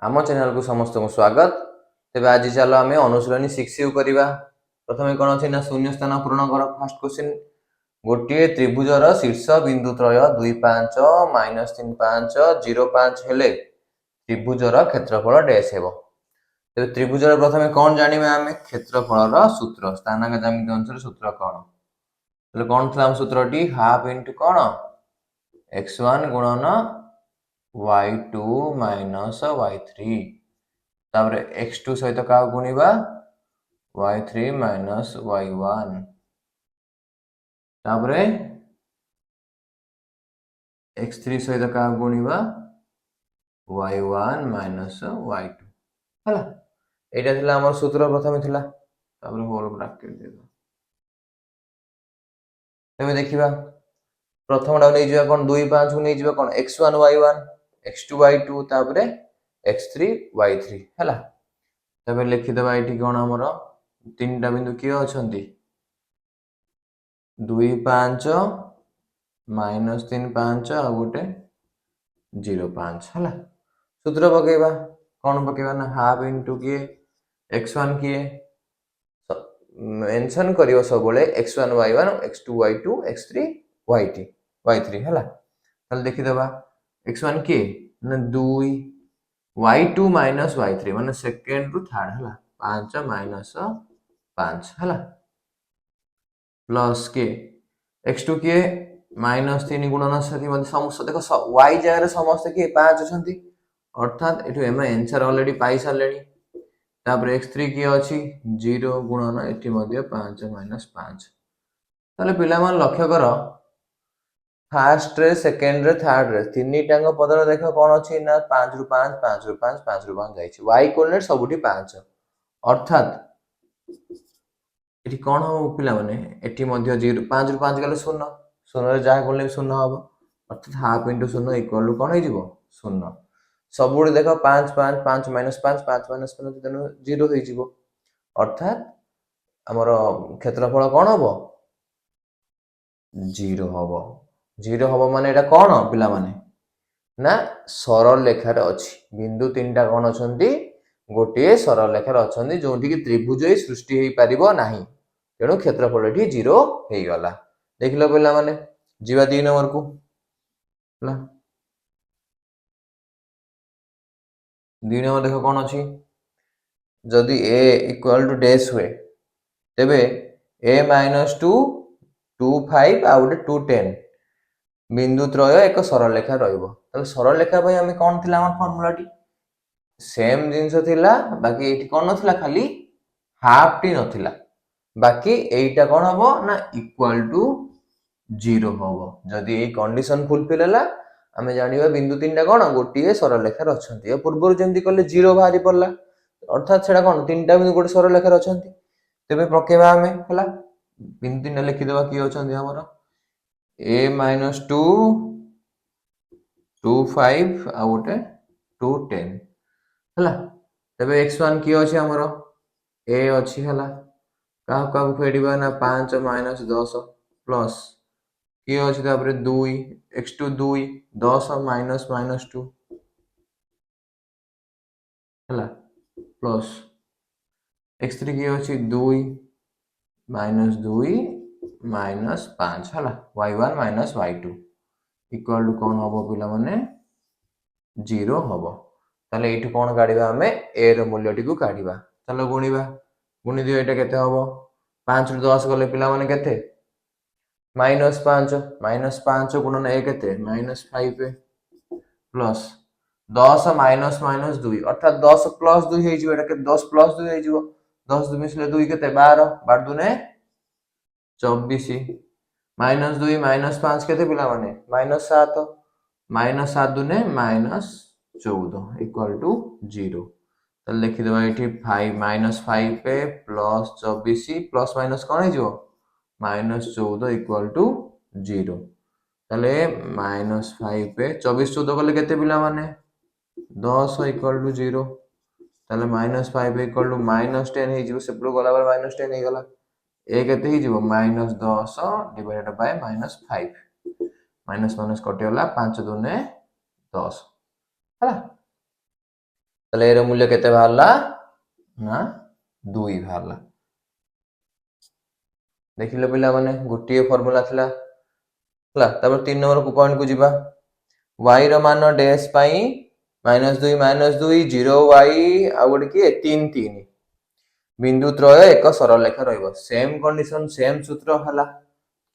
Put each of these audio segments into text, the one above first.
आम चैनल को समस्त को स्वागत। तेज आज चलो आम अनुशीलनी 6U करवा। प्रथम कौन अच्छे ना शून्य स्थान पूरण कर। फास्ट क्वेश्चन गोटे त्रिभुजर शीर्ष बिंदु त्रय 2 5 -3 5 0 5 हेले त्रिभुजर क्षेत्रफल डैश हेबो। तेज त्रिभुजर प्रथम कौन जानिबा आमे क्षेत्रफल सूत्र स्थानांक ज्यामिति अनुसार सूत्र कौन तले कौन था सूत्रटी हाफ इंटू कौन x1 गुणन y2 माइनस y3 तापर x2 सहित का गुणिबा y3 माइनस y1 तापर x3 सहित का गुणिबा y1 माइनस y2 हला एटा थिला हमर सूत्र प्रथम थिला तापर होल ब्रैकेट दे दो। तबे देखिबा प्रथम डा नै जिबा कोन 2 5 को नै जिबा कोन x1 y1 x2 y2 तापर x3 y3 हला। तबे लिखि दबा एठी कोन हमर तीनटा बिंदु किए अछंती 2 5 -3 5 आ गोटे 0 5 हला। सूत्र पकेबा कौन पकेबा ना हाफ इंटू किए x1 किए मेंशन करियो सब बोले x1 y1 x2 y2 x3 y3 हला। तल देखि दबा x1 किए ना 2 y2 माइनस y3 माने सेकंड रु थर्ड हला 5 माइनस 5 हला प्लस के x2 के -3 गुणन सरी मध्ये समस्त देखो y जगह समस्त के 5 अछंती अर्थात एठो एम आंसर ऑलरेडी पाई सारलेनी। तापर x3 की अछि 0 गुणन एठी मध्ये 5 माइनस 5 तले पिला मान लक्ष्य करो फर्स्ट रे सेकंड रे थर्ड रे तीनी टांग पदर देखो कोन अछि ना 5 रु 5 5 रु 5 5 रु 5 जाईछि y कोऑर्डिनेट सबुठी 5 अर्थात एठी कोन हो पिला माने एठी मध्ये 0 5 रु 5 गले 0 0 रे जाहा कोले 0 हबो अर्थात हाफ इनटू 0 इक्वल टू कोन हे जिवो 0 सबुठी देखो 5 5 5 माइनस 5 5 माइनस 5 तेनु 0 हे जिवो अर्थात हमर क्षेत्रफल कोन हबो 0 हबो 0 हबो माने एटा कोन पिला माने ना सरल रेखा रे अछि बिंदु तीनटा कोन अछंती गोटे सरल रेखा रे अछंती जोंठी कि त्रिभुज ही सृष्टि हेई परिबो नाही तेणु क्षेत्रफल एठी 0 हेई गला। देखिलो पिला माने जीवा 2 नंबर को हला 2 नंबर देखो कोन अछि जदि a इक्वल टू डैश हुए तेबे a - 2 2 5 आ गोटे 2 10 बिंदु त्रय एक सरल रेखा रहइबो तले सरल रेखा भाई हमें कोन थिला हमर फार्मूलाटी सेम जिंस थिला बाकी एठी कोन नथिला खाली हाफ टी नथिला बाकी एटा कोन हबो ना इक्वल टू 0 हबो जदि ए कंडीशन फुलफिल हला हमें जानिबा बिंदु तीनटा कोन गोटिए सरल रेखा रे अछंती ए पूर्व जेंति कले 0 बाहरी पड़ला अर्थात सेडा कोन तीनटा बिंदु गोटे सरल रेखा रे अछंती तेबे पकेबा हमें हला बिंदु तीनटा लिखि देबा कि अछंती हमर a - 2 2 5 आ गोटे 2 10 हला। तबे x1 की अछि हमर a अछि हला का फेडिबा ना 5 - 10 प्लस की अछि तापर 2 x2 2 10 माइनस माइनस 2 हला प्लस x3 की अछि 2 माइनस 2 माइनस 5 हला y1 minus y2 equal to कोन हबो पिला माने 0 हबो ताले एठी कोन काढिबा हमें a रो मूल्यटी को काढिबा चलो गुणिबा गुणि दियो एटा केते हबो 5 रु 10 गले पिला माने केते -5 गुणन a केते -5 प्लस 10 माइनस माइनस 2 अर्थात 10 प्लस 2 हे जिवो एटा के 10 प्लस 2 हे जिवो 10 2 मिसले 2 केते 12 12 दुने 24 माइनस 2 माइनस 5 केते पिला माने -7 दुने -14 इक्वल टू 0 तो लिखि देबा एठी 5 -5 पे प्लस 24 प्लस माइनस कोन हे जिवो -14 इक्वल टू 0 तले -5 पे 24 14 गले केते पिला माने 10 इक्वल टू 0 तले -5 इक्वल टू -10 हे जिवो सेपलो गला बार -10 हे गला ए केते हे जिवो -10 डिवाइडेड बाय -5 माइनस माइनस कटि गला 5 दुने 10 हला ताले एरो मूल्य केते बाहरला ना 2 बाहरला। देखिले पिला माने गोटिए फार्मूला थिला हला। तापर 3 नंबर को पॉइंट को जीवा y रो मान डैश पाई -2 0 y आ गोटे की 3 3 बिंदु त्रय एक सरल रेखा रहइबो। सेम कंडीशन सेम सूत्र हला।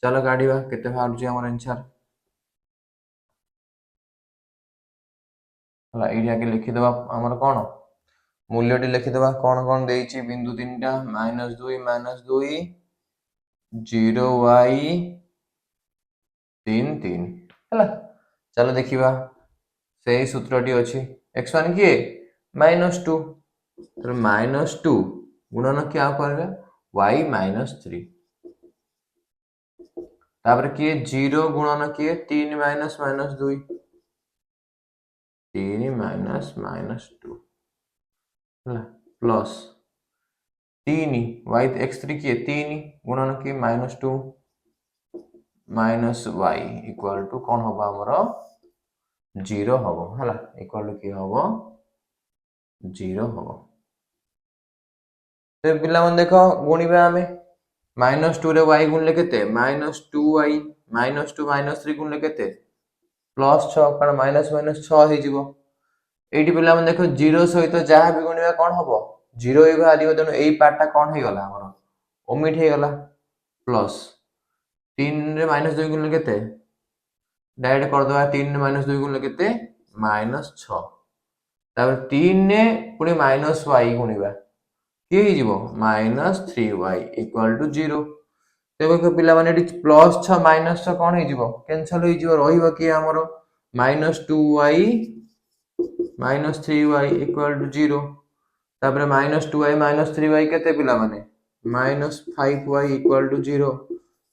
चलो काढिबा केते बाहर जे हमर आंसर हला। एडी आके लिखि देबा हमर कोन मूल्यटी लिखि देबा कोन देइछि बिंदु तीनटा -2 0 y 3 3 हला। चलो देखिबा सेही सूत्रटी अछि x1 किए -2 तो -2 गुणन क्या करबा y -3 तापर किए 0 गुणन किए 3 -2 3 -2 हला प्लस 3 y x3 किए 3 गुणन किए -2 माइनस y इक्वल टू कौन होगा हमरो 0 होबो हला। इक्वल टू की होबो 0 होबो। तो पिला मन देखो गुणिबा हमें -2 रे y गुणले केते -2y -2 -3 गुणले केते +6 कारण माइनस माइनस 6 हे जिवो। एठी पिला मन देखो 0 सहित जहा भी गुणिबा कोन होबो 0 ही बाहरिबो। तेनु एई पार्ट टा कोन हे गला हमरो ओमिट हे गला प्लस 3 रे -2 गुणले केते डायरेक्ट कर दवा 3 रे -2 गुणले केते -6 तापर 3 ने पुनी -y गुणिबा की हे जिवो -3y इक्वल टू 0। तेबे को पिला माने एटी +6 -6 कोन हे जिवो कैंसिल हे जिवो रहिबो की हमरो -2y -3y इक्वल टू 0 तापर -2y -3y केते पिला माने -5y इक्वल टू 0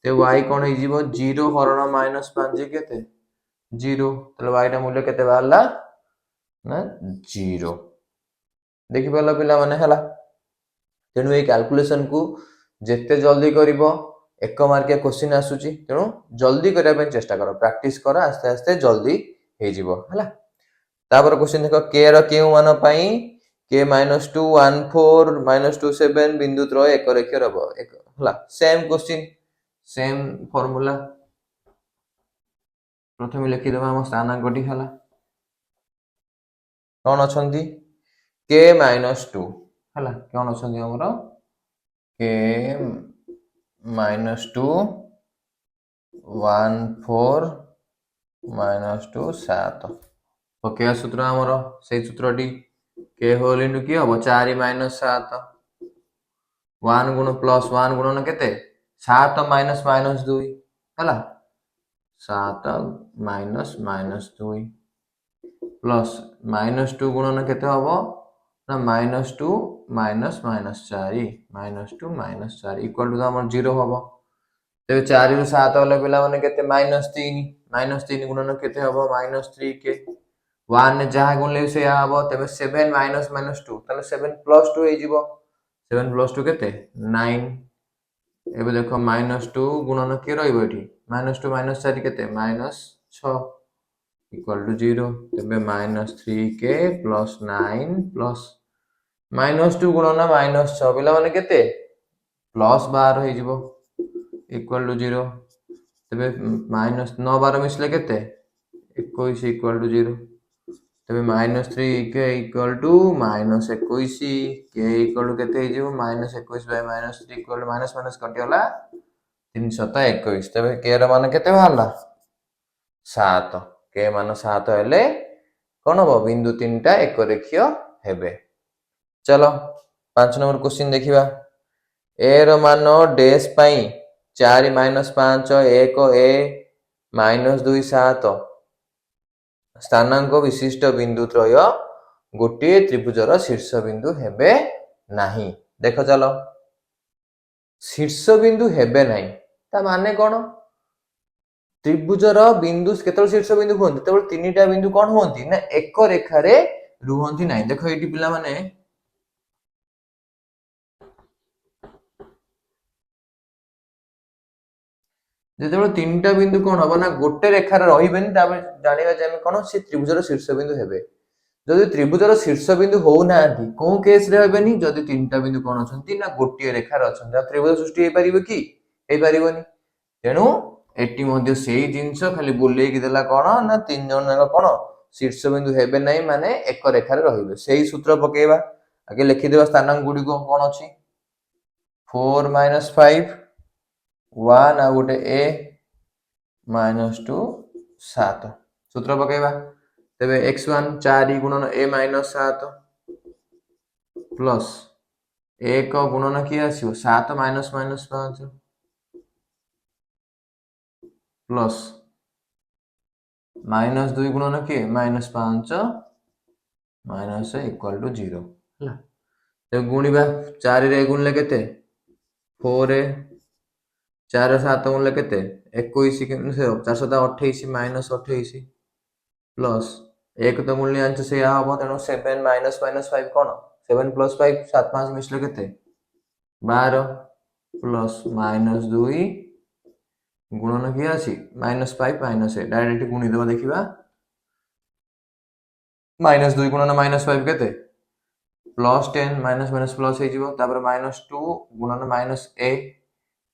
ते y कोन हे जिवो 0 हरण -5 केते 0 तले y टा मूल्य केते बाहरला ना 0 देखि पालो पिला माने हला। तेनु ए कैलकुलेशन को जेते जल्दी करिवो 1 मार्किया क्वेश्चन आसुची तेनु जल्दी करिया पे चेष्टा करो प्रैक्टिस करो आस्ते आस्ते जल्दी हे जिवो हला। तापर क्वेश्चन देखो k रो केउ मान पई k -2 1 4 -2 7 बिंदु त्रय एक रेखा रहबो एक हला। सेम क्वेश्चन सेम फार्मूला प्रथमे लिखि देबा हम स्थानांकटी हला कोन अछंती k -2 हला कोन अछंती हमरो k -2 1 4 -2 7 ओके सूत्र हमरो सेही सूत्रटी k होल इनटू की हबो 4 -7 1 गुण प्लस 1 गुणन केते 7 माइनस माइनस 2 हला 7 -2 प्लस -2 गुणन केते हबो ना -2 -4 -2 इक्वल टू हमर 0 हबो। तेबे 4 रु 7 वाला पिला माने केते -3 गुणन केते हबो -3 के 1 ने जहा गुणले से हबो तेबे 7 -2 तले 7 + 2 हे जिवो 7 + 2 केते 9 एबे देखो -2 गुणन के रहइबो एठी -2 -4 केते -6 इक्वल टू 0 तेबे -3k + 9 प्लस -2 गुणन -6 पिला माने केते +12 हे जिवो इक्वल टू 0 तेबे -9 12 मिसले केते 21 इक्वल टू 0 तेबे -3k equal to -21 k equal to केते हे जिवो -21 by -3 equal to minus minus कटियला 321 तेबे k र मान केते बाहरला 7 k मान 7 हेले कोन हो बिंदु तीनटा एक रेखीय हेबे। चलो 5 नंबर क्वेश्चन देखिबा a रो मान डैश पई 4 - 5 1 a -2 7 स्थानांक विशिष्ट बिंदु त्रय गोटे त्रिभुजर शीर्ष बिंदु हेबे नाही। देखो चलो शीर्ष बिंदु हेबे नाही ता माने कोन त्रिभुजर बिंदु केतल शीर्ष बिंदु होंती तबल तीनटा बिंदु कोन होंती ना एक रेखा रे रुहंती नाही। देखो एटी पिला माने जेतेबेले तीनटा बिंदु कोन हबो ना गोटे रेखा रे रहिबेनी ताबे जानिबा जे हम कोन से त्रिभुजर शीर्ष बिंदु हेबे। जदि त्रिभुजर शीर्ष बिंदु होना कौन केस रे हेबेनी जदि तीनटा बिंदु कौन अछंती ना गोटिए रेखार अछंती त्रिभुज सृष्टि हे परिबो कि हे परिबोनी तेणु एटी मध्य सेही जिंस खाली बुलेई कि देला कोन ना तीन जन जाक कोन शीर्ष बिंदु हेबे नै माने एक रेखा रे रहिबे सेही सूत्र पकेबा आगे लिखि देबा स्थानांक गुडी को कोन अछि 4 - 5 1 आ गोटे a -2 7 सूत्र पकेबा तेबे x1 4 गुणन a - 7 प्लस 1 गुणन कि आसीबो 7 - -5 प्लस -2 गुणन कि -5 माइनस इक्वल टू 0 हला ते गुणिबा 4 रे गुणले केते 4 4 7 गुणले केते 21 के 428 -28 प्लस 1 तो मूल्य अंश से या हबो तेनो 7 - 5 कोन 7 + 5 7 5 मिसले केते 12 प्लस -2 गुणन कि आसी -5 -8 डायरेक्ट गुणी देबा देखिबा -2 गुणन -5 केते +10 - प्लस हे जिवो तापर -2 गुणन -a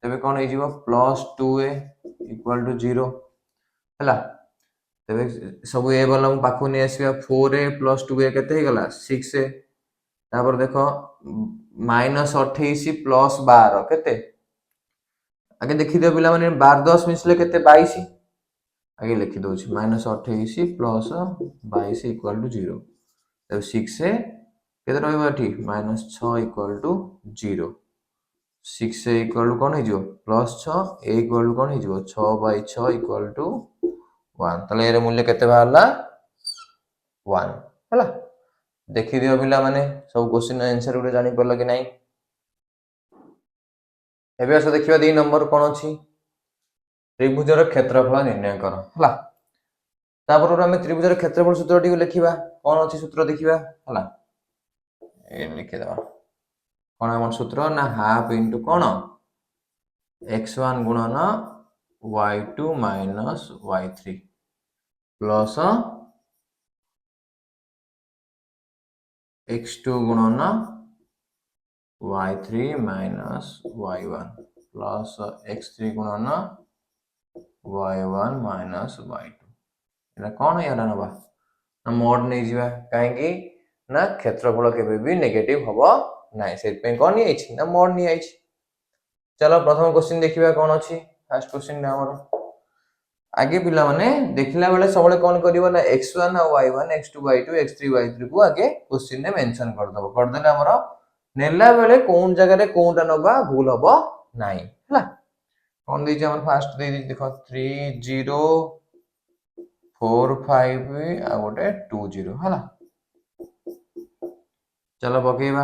तेबे कोन हे जिवो +2a = 0 हला तेबे सब ए वाला हम पाखु ने आसीबा 4a + 2a केते हे गला 6a तापर देखो -28 + 12 केते आगे देखि दियो पिला माने 12 10 मिसले केते 22 आगे लिखि दउछि -28 + 22 = 0 तब 6a केते रहइबा एठी -6 = 0 6a इक्वल कोन हे जिवो +6 a इक्वल कोन हे जिवो 6/6 = 1 तले एरे मूल्य केते बाहरला 1 हला देखि दियो पिला माने सब क्वेश्चन आंसर गुडे जानि परलो कि नाही एबे आस देखिबा 2 नंबर कोन अछि त्रिभुजर क्षेत्रफल निर्णय कर हला तापर हम त्रिभुजर क्षेत्रफल सूत्रटी को लिखिबा कोन अछि सूत्र देखिबा हला ए लिखि देबा कोन हमर सूत्र ना हाफ इनटू कोन x1 गुणन y2 - y3 प्लस x2 गुणन y3 - y1 प्लस x3 गुणन y1 - y2 एला कोन यार नबा ना मोड नै जिबा काहे कि ना क्षेत्रफल केबे भी नेगेटिव हबो नाइ सेट पे कोन नि आइछि ना मोड नि आइछि चलो प्रथम क्वेश्चन देखिबा कोन अछि फर्स्ट क्वेश्चन ना हमर आगे पिला माने देखिला बेले सबले कोन करिवो ना x1 और y1 x2 y2 x3 y3 को आगे क्वेश्चन ने मेंशन कर दबो कर देले हमर नेला बेले कोन जगह रे कोनटा नबा भूल हबो नाही हला कोन दै जे हमर फर्स्ट दै देखो 3 0 4 5 आ गोटे 2 0 हला चलो पकेबा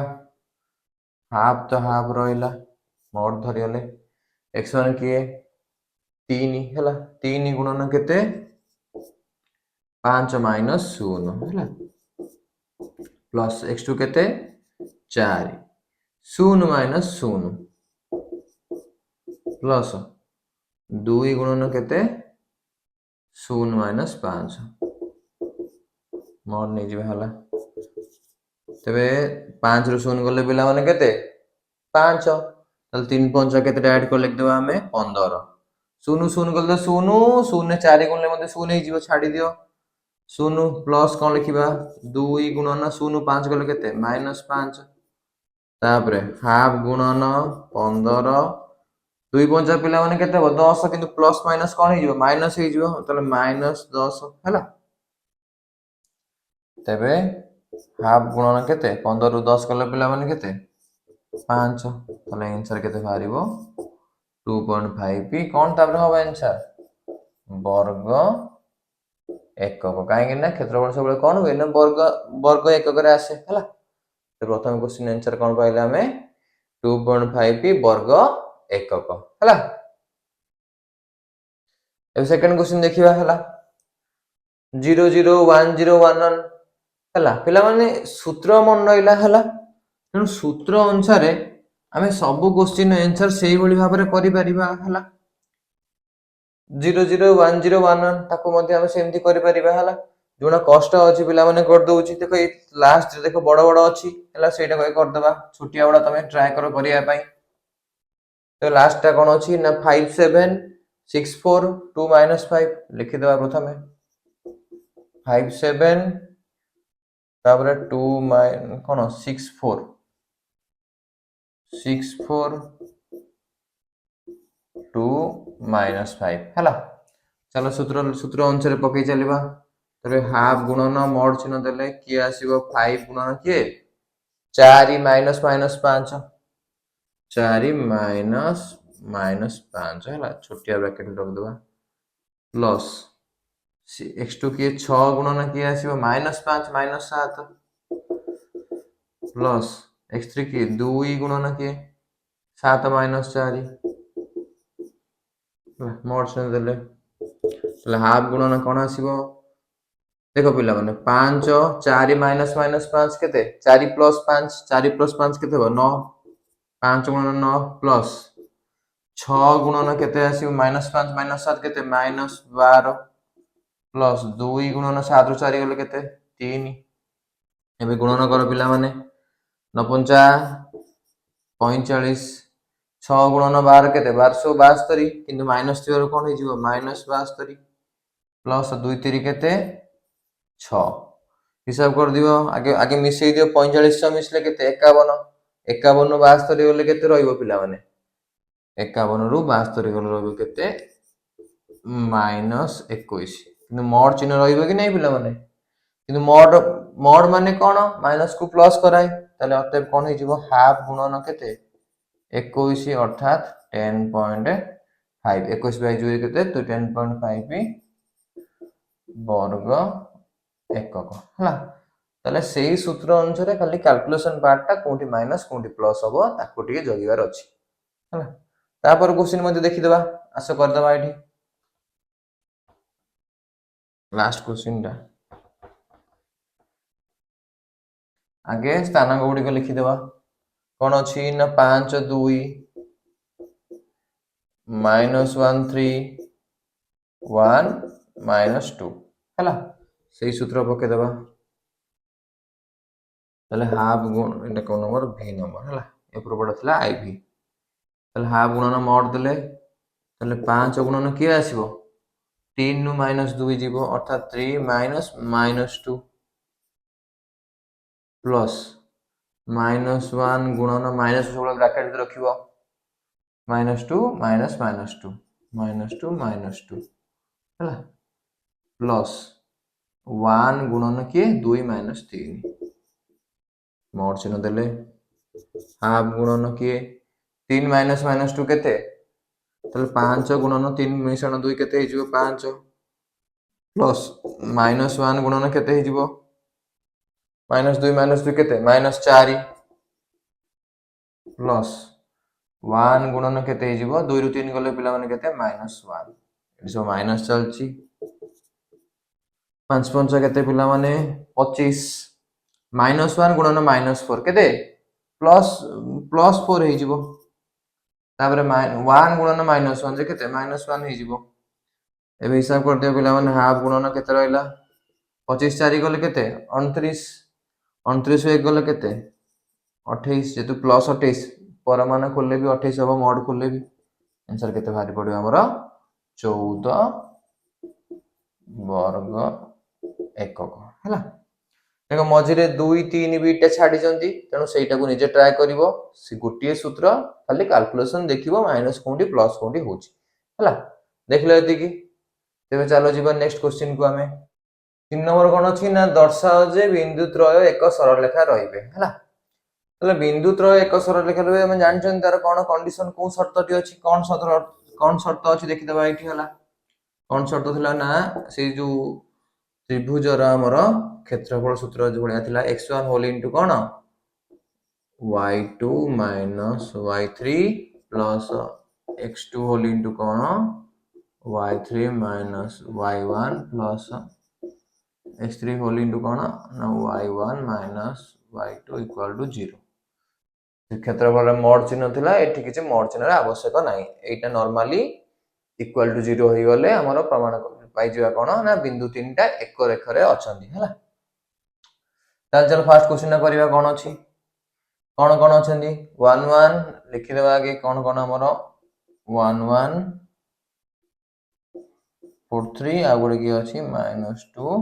हाफ तो हाफ रहिला मोड धरियले x1 किए 3 हला 3 गुणन केते 5 - 0 हला प्लस x2 केते 4 0 - 0 प्लस 2 गुणन केते 0 - 5 मोड नै जिबा हला तबे 5 रु 0 गले पिला माने केते 5 तल 3 5 केते ऐड कर लिख देबा हमें 15 0 0 गले 0 0 ने 4 गुणले मते 0 हे जिवो छाडी दियो 0 प्लस कोन लिखिबा 2 गुणन 0 5 गले केते -5 तापरे हाफ गुणन 15 2 5 पिला माने केते हो 10 किंतु प्लस माइनस कोन हे जिवो माइनस हे जिवो तले -10 हला तबे हाफ गुणन केते 15 रु 10 गले पिला माने केते 5 तले आंसर केते बाहरिबो 2.5 पी कोन तापर हो आंसर वर्ग एकक काहे कि ना क्षेत्रफल सब कोन होय ना वर्ग एकक रे आसे हला तो प्रथम क्वेश्चन आंसर कोन पाइला हमें 2.5 पी वर्ग एकक हला अब सेकंड क्वेश्चन देखिबा हला 0 0 1 0 1 1 हला पिला माने सूत्र मन रहिला हला तेनु सूत्र अनुसार आमे सब क्वेश्चन आंसर सेही भली भाबरे करि परिबा हला 0 0 1 0 1 1 ताको मध्ये हम सेमति करि परिबा हला जोड़ा कष्ट अच्छी पे कर दउची देखो ये लास्ट देखो बड़ बड़ अच्छी है सेटा कर दबा छोटिया बड़ा तुम ट्राए कर करने तो लास्ट टा कौन अच्छी ना 5 7 6 4 2 -5 लिखिदबा प्रथमे 5 7 तापर 2 कौन 6 4 6 4 2 -5 है चलो सूत्र सूत्र अनुसार पकई चलवा तबे हाफ गुणन मॉड चिन्ह देले किए आसीबो 5 गुणन किए 4 माइनस माइनस 5 4 माइनस माइनस 5 है छोटिया ब्रैकेट रख दबा प्लस x2 किए 6 गुणन किए आसीबो -5 -7 प्लस x3 किए 2 गुणन किए 7 -4 मोड चिन्ह देले तले हाफ गुणन कोन आसीबो देखो पिला माने 5 4 माइनस माइनस 5 केते 4 प्लस 5 4 प्लस 5 केते हो 9 5 गुणन 9 प्लस 6 गुणन केते आसी -5 -7 केते -12 प्लस 2 गुणन 7 ରୁ 4 गले केते 3 एबे गुणन कर पिला माने 9 45 6 गुणन 12 केते 1272 किंतु माइनस 3 कोन हे जिवो -72 प्लस 2 3 केते 6 हिसाब कर दियो आगे आगे मिसई दियो 45 6 मिसले केते 51 51 ରୁ 72 गले केते रहइबो पिला माने 51 ରୁ 72 गले रहइबो केते -21 किंतु मॉड चिन्ह रहइबो कि नै पिला माने किंतु मॉड मॉड माने कोन माइनस को प्लस कराय ताले अतएव कोन हे जिवो हाफ गुणन केते 21 अर्थात 10.5 21 बाय जो केते तो 10.5 वर्ग एकक हला ताले सेही सूत्र अनुसार खाली कैलकुलेशन पार्ट टा कोठी माइनस कोठी प्लस हबो ताको टिके जगिवार अछि हला तापर क्वेश्चन मध्ये देखि देबा आशा कर देबा एठी लास्ट क्वेश्चन टा आगे स्थानांक गुडी को लिखि देबा कोन अछि ना 5 2 -1 3 1 -2 हला सेही सूत्र पके देबा ताले हाफ गुण एटा कोन नंबर v नंबर हला ए पूर्वटा थिला iv ताले हाफ गुणन मॉड देले ताले 5 गुणन के आसीबो 3 नु -2 जीवो अर्थात 3 -2 प्लस -1 गुणन माइनस सब ब्रैकेट रखिबो -2 -2 -2 हला प्लस 1 गुणन के 2 -3 मोड चिन्ह देले हाफ गुणन किए 3 -2 केते तले 5 गुणन 3 मिश्रण 2 केते हे जिवो 5 प्लस -1 गुणन केते हे जिवो -2 केते -4 प्लस 1 गुणन केते हे जिवो 2 ରୁ 3 गले पिला माने केते -1 एसो माइनस चलची 5 5 केते पिला माने 25 -1 गुणन -4 केते प्लस 4 हे जिवो तापर 1 गुणन -1 जे केते -1 हे जिवो एबे हिसाब कर दियो पिला माने हाफ गुणन केते रहइला 25 4 गले केते 29 29 1 गले केते 28 जेतु प्लस 28 पर मान खोलले भी 28 हबो मॉड खोलले भी आंसर केते भारी पड़ियो हमरो 14 वर्ग एकक हला देखो मझिरे 2 3 बीटा छाडी जंती तेनु सेटा को निजे ट्राई करिवो से गोटिए सूत्र खाली कैलकुलेशन देखिवो माइनस कोंडी प्लस कोंडी होची हला देखले एति की तेबे चलो जीवा नेक्स्ट क्वेश्चन को हमें 3 नंबर कोन अछि ना दर्शाओ जे बिंदु त्रय एक सरल रेखा रहिबे हला तले बिंदु त्रय एक सरल रेखा रहिबे हम जानछन तार कोन कंडीशन को शर्तटी अछि कोन शर्त अछि देखि देबा एठी हला कोन शर्त थिला ना से जो त्रिभुजर हमर क्षेत्रफल सूत्र जो भलिया थिला x1 होल इनटू कोन y2 minus y3 plus x2 whole into कोन y3 minus y1 plus x3 whole into कोन ना y1 minus y2 equal to 0 क्षेत्रफल मोड चिन्ह थिला एठी किछि मोड चिन्ह आवश्यक नाही एटा नॉर्मली इक्वल टू 0 होई गले हमर पाइजिबा कोन ना बिंदु तीनटा एक रेखा रे अछंती हला ताल चलो फर्स्ट क्वेश्चन करबा कोन अछि कोन कोन अछंती 1 1 लिखि देबा आगे कोन कोन हमरो 1 1 4 3 आ गुडे की अछि -2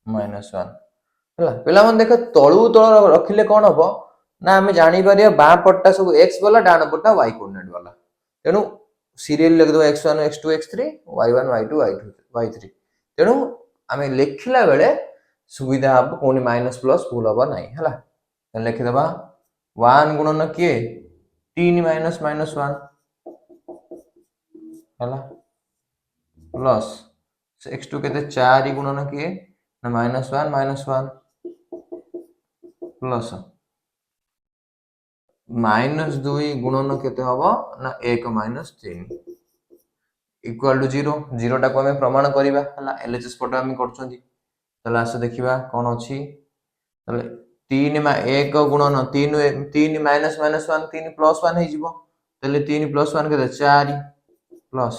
-1 हला पिला मन देख तळु तळ रखिले कोन हबो ना हमें जानि परिया बा पट्टा सब x वाला डान पट्टा y कोऑर्डिनेट वाला तेनु सीरियल लिख दो x1 x2 x3 y1 y2 y2 y3 तेनु हमें लिखिला बेले सुविधा अब कोनी माइनस प्लस भूल हबा नाही हला त लिखि देबा 1 गुणन के 3 माइनस माइनस 1 हला प्लस x2 केते 4 गुणन के ना -1 प्लस -2 गुणन केते हबो ना 1 -3 इक्वल टू 0 0 टा को हमें प्रमाण करिबा हला एलएचएस पट हम करछंती तले आस देखिबा कोन अछि तले 3 1 गुणन 3 3 माइनस माइनस 1 3 प्लस 1 हे जिवो तले 3 प्लस 1 केते 4 प्लस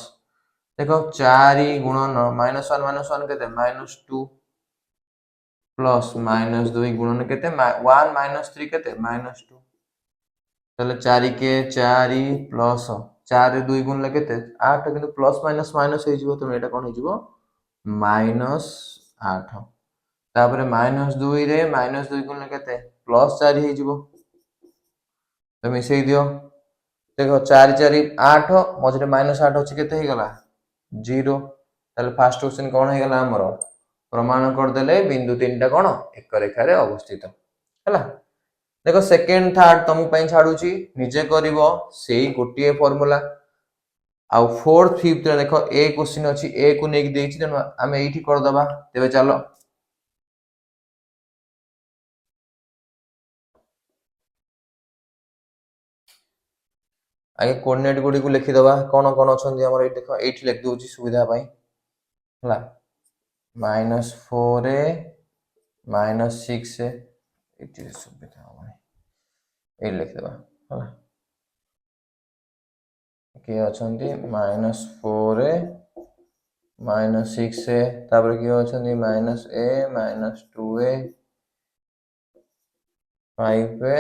देखो 4 गुणन -1 केते -2 प्लस -2 गुणन केते 1 -3 केते -2 तले 4 के 4 प्लस 4 2 गुणले केते 8 किंतु प्लस माइनस माइनस हे जिवो त एटा कोन हे जिवो -8 तापरे -2 रे -2 गुणले केते +4 हे जिवो त मिसई दियो देखो 4 4 8 मझरे -8 अछि केते हे गला 0 ताले फर्स्ट क्वेश्चन कोन हे गला हमरो प्रमाण कर देले बिंदु तीनटा कोन एक रेखा रे अवस्थित हला देखो सेकंड थर्ड तुम पई छाडुची निजे करिवो सेही गोटिए फार्मूला आ फोर्थ फिफ्थ रे देखो ए क्वेश्चन अछि ए को नेक देछि तेनु हमें एठी कर दबा तेबे चलो आगे कोऑर्डिनेट गुडी को लिखि दबा कोन कोन अछंती हमर ए देखो एठी लिख दोछि सुविधा पई हला -4 -6 एठी सुविधा ए लिख दबा हला के अछंती -4 -6 तापर के अछंती -a -2a 5a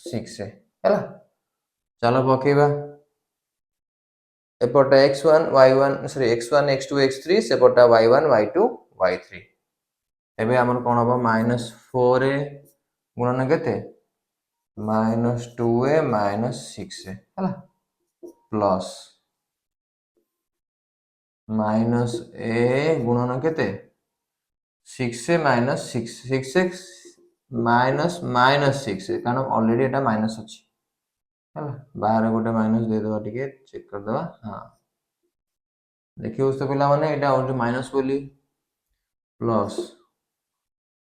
6a हला चलो पकेबा एपटा x1 y1 sorry x1 x2 x3 सेपटा y1 y2 y3 एबे हमर कोन हबो -4a गुणन केते -2a -6a हला प्लस -a गुणन केते 6a -6 6x -6 कारण ऑलरेडी एटा माइनस अछि हला बाहर गोटे माइनस दे दबा टिके चेक कर दबा हां देखियो उस पिला माने एटा और माइनस बोली प्लस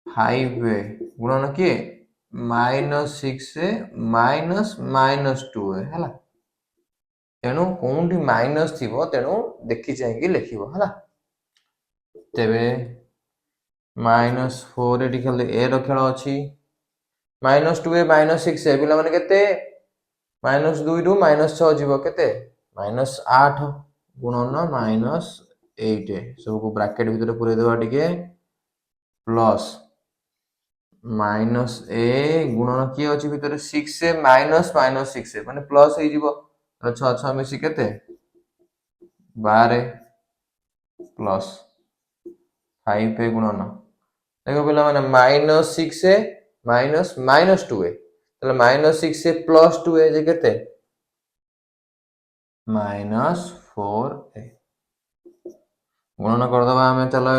5a गुणन के -6a -2a हला तेनु कोनटी माइनस थिबो तेनु देखि चाहि कि लिखिबो हला तेबे -4 एटी खेल ए रो खेल अछि -2a -6a पिला माने केते -2 रु -6 जीवो केते -8 गुणन -8 सब को ब्रैकेट भीतर पुरे देबा टिके प्लस -a गुणन की अछि भीतर 6a -6a माने प्लस हे जीवो 6 6 मिसी केते 12 प्लस 5a गुणन देखो पिला माने -6a -2a तले -6a + 2a जे केते -4a गुणन कर दबा हमें चलो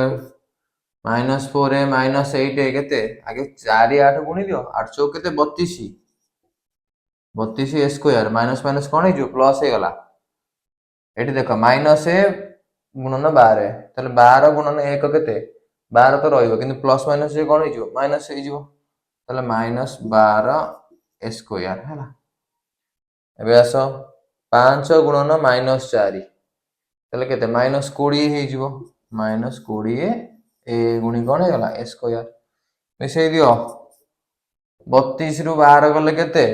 -4a -8a केते आगे 4 8 गुणी दियो 8 चौक केते 32 32 स्क्वायर माइनस माइनस कोन हे जो प्लस हे गला एठी देखो -a गुणन 12 तले 12 गुणन 1 केते 12 तो रहइबो किंतु प्लस माइनस जे कोन हे जो माइनस हे जिवो तले -12 स्क्वायर हैला एबे आसो 5 गुणन -4 तले केते -20 हे जिवो -20 ए गुणी कोन हे गला स्क्वायर मिसई दियो 32 रु 12 गले केते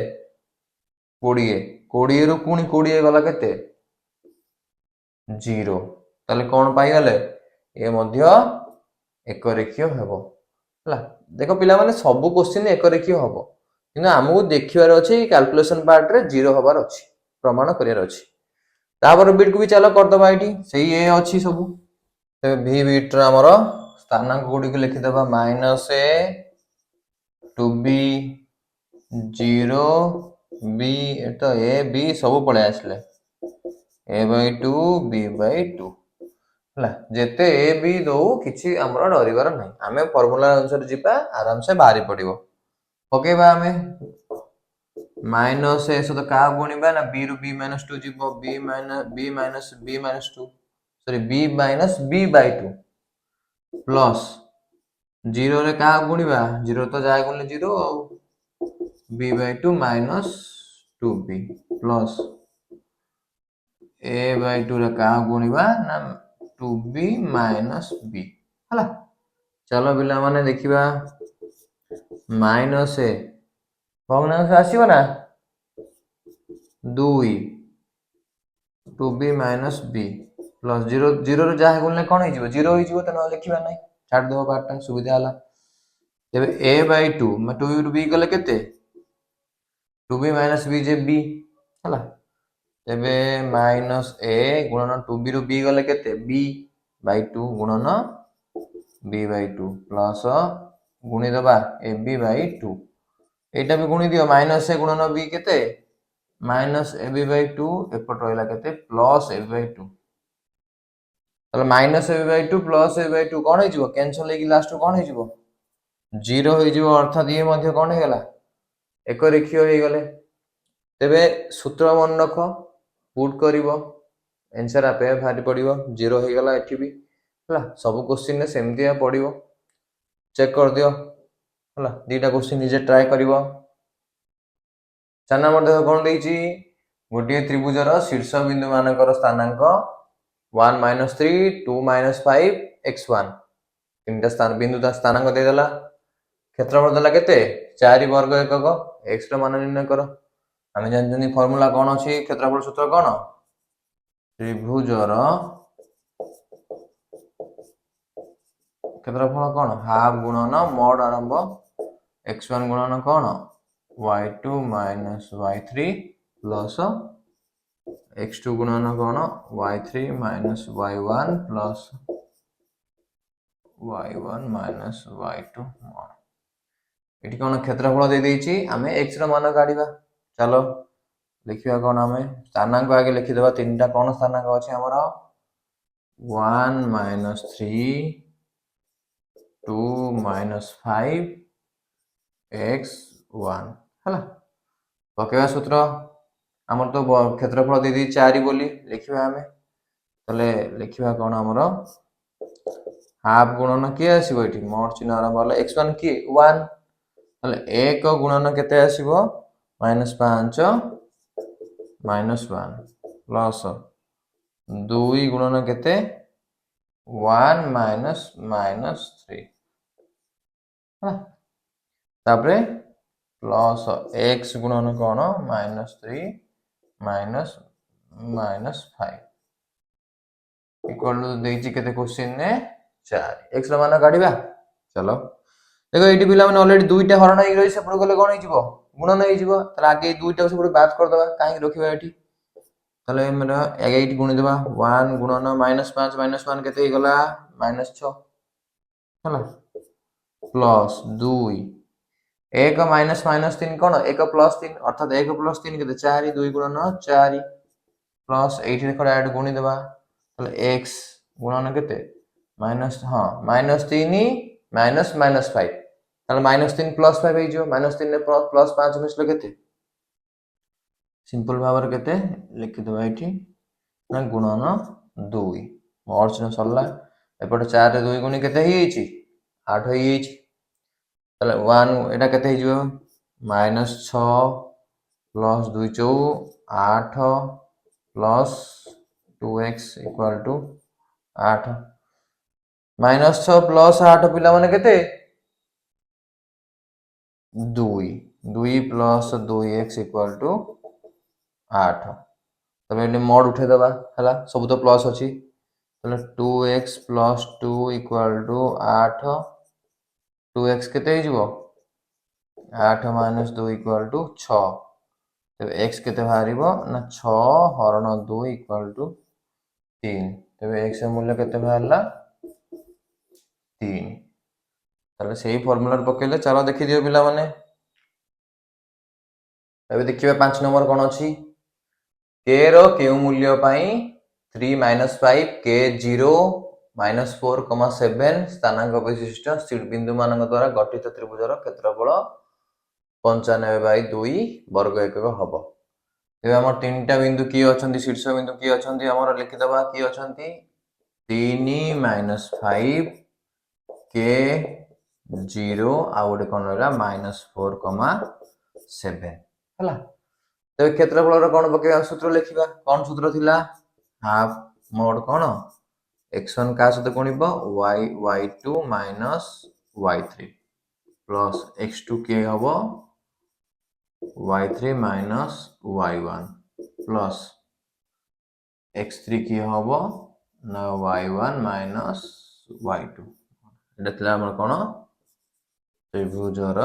20 20 रु पुनी 20 गला केते 0 ताले कौन पाइगले ये मध्य एक रेखीय हेबो हला। देखो पिला माने सब क्वेश्चन एक रेखीय हबो किंतु हमहु देखिबार अछि कैलकुलेशन पार्ट रे जीरो हबार अछि प्रमाण करियार अछि। तापर बिट को भी चलो कर दबा एठी सेही ए अछि सब। ते v बिट रा हमर स्थानांक गुडी को लिखि दबा -a टू b 0 b तो a b सब पळे आसले a/2 b/2 हला। जेते ए बी दो किछि हमर डरिबार नै हमें फार्मूला अनुसार जिपा आराम से बाहरी पडिबो। ओकेबा हमें माइनस ए सो तो का गुणीबा ना b रु b-2 जिवो b-2 सॉरी b-b/2 प्लस 0 रे का गुणीबा 0 तो जाय गुणले 0 b/2 - 2b प्लस a/2 रे का गुणीबा ना 2b - b हला। चलो पिला माने देखिबा माइनस ए भग्नांश आसीबो ना 2 2b - b प्लस 0 0 रे जाहे गुणले कोन होई जिवो 0 होई जिवो त न लिखिबा नै छाड़ दो पार्ट सुविधा हला। तेबे a/2 म 2 रु b गले केते 2b - b जे b हला। तेबे माइनस a गुणन 2b रु b गले केते b/2 गुणन b/2 प्लस गुणी दबा ab/2 एटा भी गुणी दियो माइनस a गुणन b केते -ab/2 एपट रहला केते प्लस ab/2 तले -ab/2 प्लस ab/2 कोन होई जिवो कैंसिल हेगी लास्ट कोन होई जिवो 0 होई जिवो अर्थात ये मध्य कोन हे गला एक रेखीय हे गले। तेबे सूत्र मन रख पुट करिवो आंसर आपे भारी पड़िवो 0 हे गला एठी भी हला। सब क्वेश्चन ने सेमतिया पड़िवो चेक कर दियो हला। दीटा क्वेश्चन निजे ट्राई करिवो। 4 नंबर देखो कोन देइची गोटे त्रिभुजर शीर्ष बिंदु मानकर स्थानांक 1 - 3 2 - 5 x1 तीनटा स्थान बिंदु ता स्थानांक दे देला क्षेत्रफल देला केते 4 वर्ग एकक x ର मान निर्णय करो। हमें जानजनी फार्मूला कोन अछि क्षेत्रफल सूत्र कोन त्रिभुजर क्षेत्रफल कोन हाफ गुणन मोड आरंभ x1 गुणन कोन y2 - y3 प्लस x2 गुणन कोन y3 - y1 plus y1 - y2 एठी कोन क्षेत्रफल दे देइची हमें x ର मान काढिबा। चलो लिखिबा कोन हमें स्थानांक आगे लिखि देबा तीनटा कोन स्थानांक अछि हमर 1 - 3 2 - 5 x1 हला। पकेवा सूत्र हमर तो क्षेत्रफल दे दी 4 बोली लिखिबा हमें तले लिखिबा कोन हमर हाफ गुणन के आसीबो एठी मोड चिन्ह आरंभ होला x1 की 1 तले 1 गुणन केते आसीबो -5 - 1 प्लस 2 गुणन केते 1 - -3 हा तापरे प्लस x गुणन कोन -3 -5 इक्वल टू देइची केते क्वेश्चन ने 4 x ର मान काढिबा। चलो देखो एठी पिला माने ऑलरेडी दुईटा हरण हे रही सेपड़ गले कोन हे जिवो गुणन हे जिवो त आगे दुईटा सेपड़ बात कर दबा काहे रखिबा एठी तले हमरा आगे एठी गुणी देबा 1 गुणन -5 - 1 केते हे गला -6 हला प्लस 2 1 -3 कोन 1 + 3 अर्थात 1 + 3 केते 4 2 गुणन 4 प्लस एठी देखो डायरेक्ट गुणी देबा तले x गुणन केते माइनस हां -3 -5 तले -3 + 5 हे जो -3 ने +5 मिसले केते सिंपल भाबर केते लिखि देबा एठी ना गुणन 2 मोर चिन्ह सरला एपटे 4 रे 2 गुणी केते हे हिची 8 हे हिची तले 1 एटा केते हे जो -6 प्लस 2 4 8 प्लस 2x = 8 -6 प्लस 8 पिला माने केते 2 2 प्लस 2x = 8 तबे एने मोड उठे दबा हला सब तो प्लस अछि ତାହେଲେ 2x plus 2 equal to 8 2x କେତେ ହେଇଯିବ 8 ମାଇନସ୍ 2 ଇକ୍ୱାଲ୍ ଟୁ 6 ତେବେ x କେତେ ବାହାରିବ ନା 6 ହରଣ 2 ଇକ୍ୱାଲ୍ ଟୁ 3 ତେବେ x ର ମୂଲ୍ୟ କେତେ ବାହାରିଲା 3 ତାହେଲେ ସେଇ ଫର୍ମୁଲାରେ ପକେଇଲେ ଚାଲ ଦେଖିଦିଅ ପିଲାମାନେ ଏବେ ଦେଖିବା 5 ନମ୍ବର କ'ଣ ଅଛି k ର କେଉଁ ମୂଲ୍ୟ ପାଇଁ 3 - 5 k 0 -4, 7 ସ୍ଥାନାଙ୍କ ବିଶିଷ୍ଟ ବିନ୍ଦୁ ମାନଙ୍କ ଦ୍ୱାରା ଗଠିତ ତ୍ରିଭୁଜର କ୍ଷେତ୍ରଫଳ 95/2 ବର୍ଗ ଏକକ ହବ ଏବେ ଆମର ତିନିଟା ବିନ୍ଦୁ କିଏ ଅଛନ୍ତି ଶୀର୍ଷ ବିନ୍ଦୁ କିଏ ଅଛନ୍ତି ଆମର ଲେଖିଦେବା କିଏ ଅଛନ୍ତି 3 - 5 k 0 ଆଉ ଗୋଟେ କ'ଣ ରହିଲା -4, 7 ହେଲା ତେବେ କ୍ଷେତ୍ରଫଳର କ'ଣ ପକେଇବା ସୂତ୍ର ଲେଖିବା କ'ଣ ସୂତ୍ର ଥିଲା ହାଫ୍ ମୋଡ୍ କ'ଣ x1 କାହା ସହିତ ଗୁଣିବ y2 minus y3 plus x2 କିଏ ହବ y3 minus y1 plus x3 କିଏ ହବ ନା y1 ମାଇନସ୍ y2 এটা ଥିଲା ଆମର କ'ଣ ତ୍ରିଭୁଜର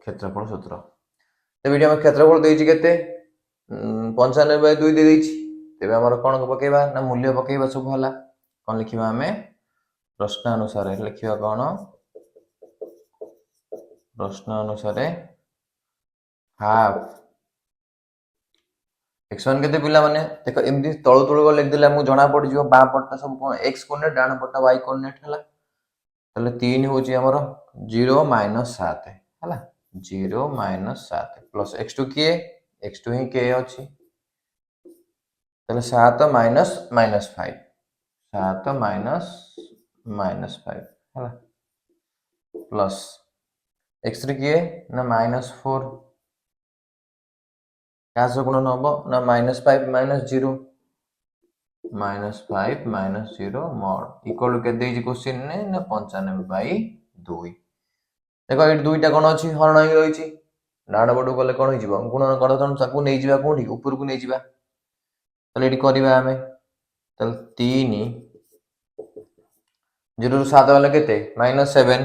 କ୍ଷେତ୍ରଫଳ ସୂତ୍ର ତେବେ ଏଠି ଆମର କ୍ଷେତ୍ରଫଳ ଦେଇଛି କେତେ 95/2 ଦେଇଛି ତେବେ ଆମର କ'ଣ ପକେଇବା ନା ମୂଲ୍ୟ ପକେଇବା ସବୁ ହେଲା କ'ଣ ଲେଖିବା ଆମେ ପ୍ରଶ୍ନ ଅନୁସାରେ ଲେଖିବା କ'ଣ ପ୍ରଶ୍ନ ଅନୁସାରେ ହାଫ୍ x1 କେତେ ପିଲାମାନେ ଦେଖ ଏମିତି ତଳୁ ତଳୁ ଲେଖିଦେଲେ ଆମକୁ ଜଣା ପଡ଼ିଯିବ ବାଁ ପଟଟା ସବୁ କ'ଣ x କୋଅର୍ଡିନେଟ୍ ଡାହାଣ ପଟଟା y କୋଅର୍ଡିନେଟ୍ ହେଲା ତାହେଲେ 3 ହେଉଛି ଆମର 0 - 7 ହେଲା 0 - 7 ପ୍ଲସ୍ x2 କିଏ x2 ହିଁ k ଅଛି ତାହେଲେ 7 ମାଇନସ୍ -5 7 ମାଇନସ୍ -5 ହେଲା ପ୍ଲସ୍ x3 କିଏ ନା -4 କାହା ସହ ଗୁଣନ ହବ ନା -5 - 0 -5 - 0 mod ଇକ୍ୱାଲ୍ କେତେ ଦେଇଛି କ୍ୱେଶ୍ଚିନରେ ନା 95/2 ଦେଖ ଏଠି ଦୁଇଟା କ'ଣ ଅଛି ହରଣ ହେଇକି ରହିଛି ଡାହାଣ ପଟକୁ ଗଲେ କ'ଣ ହେଇଯିବ ଗୁଣନ କରିଦେବା ତାକୁ ନେଇଯିବା କୋଉଠି ଉପରକୁ ନେଇଯିବା ତାହେଲେ ଏଠି କରିବା ଆମେ ତାହେଲେ 3 0 ରୁ 7 ଗଲେ କେତେ -7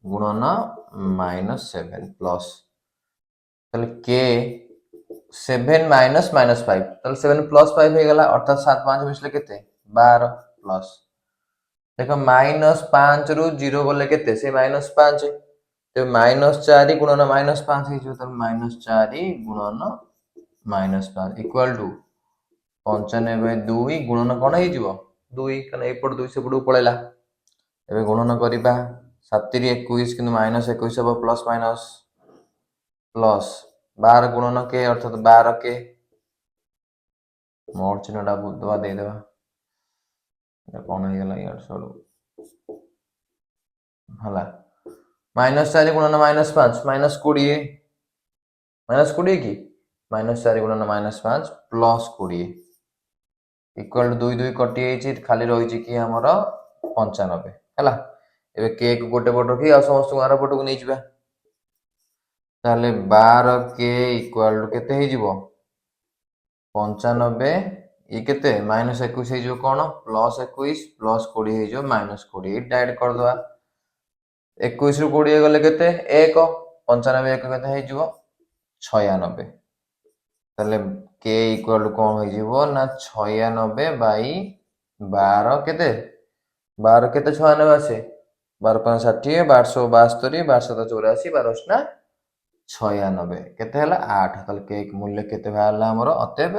ଗୁଣନ -7 ପ୍ଲସ୍ ତାହେଲେ k 7 ମାଇନସ୍ -5 ତାହେଲେ 7 ପ୍ଲସ୍ 5 ହେଇଗଲା ଅର୍ଥାତ୍ 7 5 ମିଶିଲେ କେତେ 12 ପ୍ଲସ୍ ଦେଖ -5 ରୁ 0 ଗଲେ କେତେ ସେ -5 ତେବେ -4 ଗୁଣନ -5 ହେଇଯିବ ତାହେଲେ -4 ଗୁଣନ -5 ଇକ୍ୱାଲ୍ ଟୁ 95/2 ଗୁଣନ କ'ଣ ହେଇଯିବ 2 କାରଣ ଏପଟ 2 ସେପଟକୁ ପଳେଇଲା ଏବେ ଗୁଣନ କରିବା 7 × 21 କିନ୍ତୁ -21 ହେବ ପ୍ଲସ୍ ମାଇନସ୍ ପ୍ଲସ୍ 12 ଗୁଣନ k ଅର୍ଥାତ୍ 12 k ମୋଡ୍ ଚିହ୍ନଟା ବୁଝିଦେବା ଦେଇଦେବା এটা କ'ଣ ହେଇଗଲା ଇଆଡୁ ସିଆଡୁ ହେଲା -4 ଗୁଣନ -5 -20 -20 କି -4 ଗୁଣନ -5 ପ୍ଲସ୍ 20 ଇକ୍ୱାଲ୍ ଟୁ 2 2 କଟି ଯାଇଛି ଖାଲି ରହିଛି କି ଆମର 95 ହେଲା ଏବେ k କୁ ଗୋଟେ ପଟ ରଖି ଆଉ ସମସ୍ତଙ୍କୁ ଆର ପଟକୁ ନେଇଯିବା ତାହେଲେ 12k ଇକ୍ୱାଲ୍ ଟୁ କେତେ ହେଇଯିବ 95 ଇଏ କେତେ -21 ହେଇଯିବ କ'ଣ +21 +20 ହେଇଯିବ -20 ଡାଇରେକ୍ଟ କରିଦେବା 21 ରୁ 20 ଗଲେ କେତେ 1 95 1 କେତେ ହେଇଯିବ 96 ତାହେଲେ k ଇକ୍ୱାଲ୍ ଟୁ କ'ଣ ହେଇଯିବ ନା 96/12 କେତେ 12 କେତେ 96 ଆସେ 12 5 60 12 72 12 7 84 12 96 କେତେ ହେଲା 8 ତାହେଲେ k ମୂଲ୍ୟ କେତେ ବାହାରିଲା ଆମର ଅତଏବ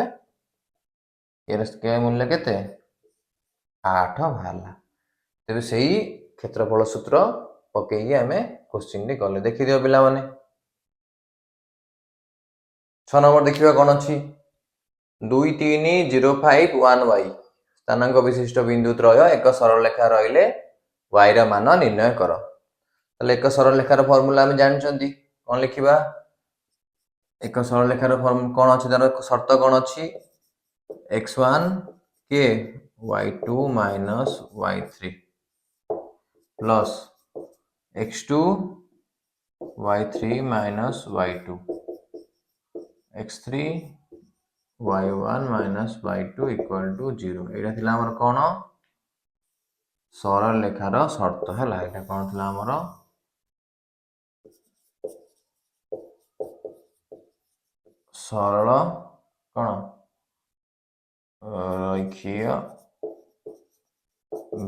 ଏର k ମୂଲ୍ୟ କେତେ 8 ବାହାରିଲା ତେବେ ସେଇ କ୍ଷେତ୍ରଫଳ ସୂତ୍ର ପକେଇକି ଆମେ କ୍ୱେଶ୍ଚିନ୍ଟି କଲେ ଦେଖିଦିଅ ପିଲାମାନେ 6 ନମ୍ବର ଦେଖିବା କ'ଣ ଅଛି 2 3 0 5 1 y ସ୍ଥାନାଙ୍କ ବିଶିଷ୍ଟ ବିନ୍ଦୁ ତ୍ରୟ ଏକ ସରଳରେଖା ରହିଲେ y ର ମାନ ନିର୍ଣ୍ଣୟ କର ତାହେଲେ ଏକ ସରଳରେଖାର ଫର୍ମୁଲା ଆମେ ଜାଣିଛନ୍ତି କ'ଣ ଲେଖିବା ଏକ ସରଳରେଖାର କ'ଣ ଅଛି ତାର ସର୍ତ୍ତ କ'ଣ ଅଛି x1 k y2 minus y3 plus x2 y3 minus y2 x3 y1 minus y2 equal to 0 ଏଇଟା ଥିଲା ଆମର କ'ଣ ସରଳ ଲେଖାର ସର୍ତ୍ତ ହେଲା ଏଇଟା କ'ଣ ଥିଲା ଆମର ସରଳ କ'ଣ ରୈଖିୟ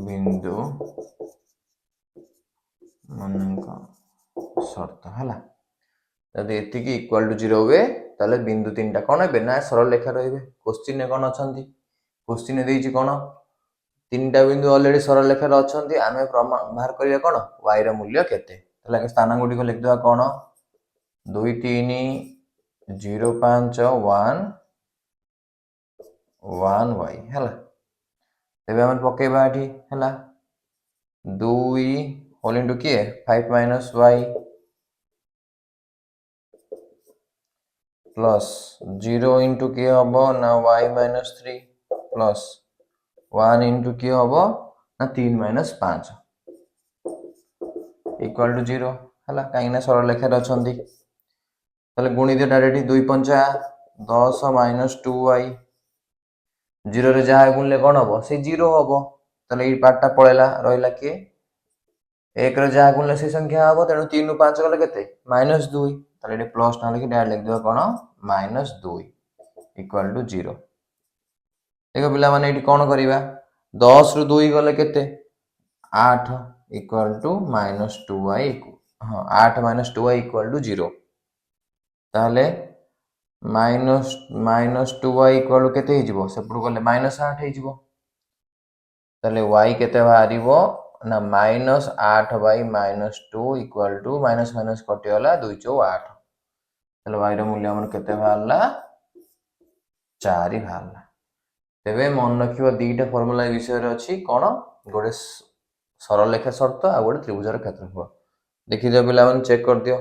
ବିନ୍ଦୁ ମାନଙ୍କ ସର୍ତ୍ତ ହେଲା ଯଦି ଏତିକି ଇକ୍ୱାଲ ଟୁ 0 ହୁଏ ତାହେଲେ ବିନ୍ଦୁ ତିନିଟା କ'ଣ ହେବେ ନା ସରଳ ଲେଖା ରହିବେ କ୍ୱେଶ୍ଚିନରେ କ'ଣ ଅଛନ୍ତି କ୍ୱେଶ୍ଚିନରେ ଦେଇଛି କ'ଣ ତିନିଟା ବିନ୍ଦୁ ଅଲରେଡି ସରଳ ଲେଖାରେ ଅଛନ୍ତି ଆମେ ବାହାର କରିବା କ'ଣ y ର ମୂଲ୍ୟ କେତେ ତାହେଲେ ସ୍ଥାନ ଗୁଡ଼ିକ ଲେଖିଦେବା କ'ଣ 2 3 0 5 1 1 y ହେଲା ତେବେ ଆମେ ପକେଇବା ଏଠି ହେଲା 2 होल इंटू किए 5 माइनस y प्लस 0 इंटू किए हम ना y माइनस 3 प्लस 1 इंटू किए हम ना 3 माइनस 5 इक्वल टू 0 है कहीं सरल लेखार अच्छा गुणी दियो डायरेक्ट 2 5 10 माइनस 2y 0 रे जहाँ गुणले कौन हम से 0 हम ताले ये पार्टा पड़ेगा रहा किए 1 रे जहाँ गुणले से संख्या हम तेणु 3 रु 5 गले केते -2 ताले ये प्लस ना लिखि डायरेक्ट लिख दियो कौन -2 इक्वल टू 0 देखो पिला माने एठी कौन करिवा 10 रु 2 गले केते 8 इक्वल टू -2y हाँ 8 -2y इक्वल टू 0 ताले -2y इक्वल टू केते ही जीवो सेपटू गले -8 ही जीवो ताले y केते बाहरिवो ना -8 -2 इक्वल टू माइनस माइनस कटिगला 2 4 8 ताले y रो मूल्य हमन केते बाहरला 4 बाहरला तेबे मन रखिबो दीटा फार्मूला विषय रे अछि कोन गोटे सरल लेखा शर्त आ गोटे त्रिभुजर क्षेत्रफल देखि दियो पिला मन चेक कर दियो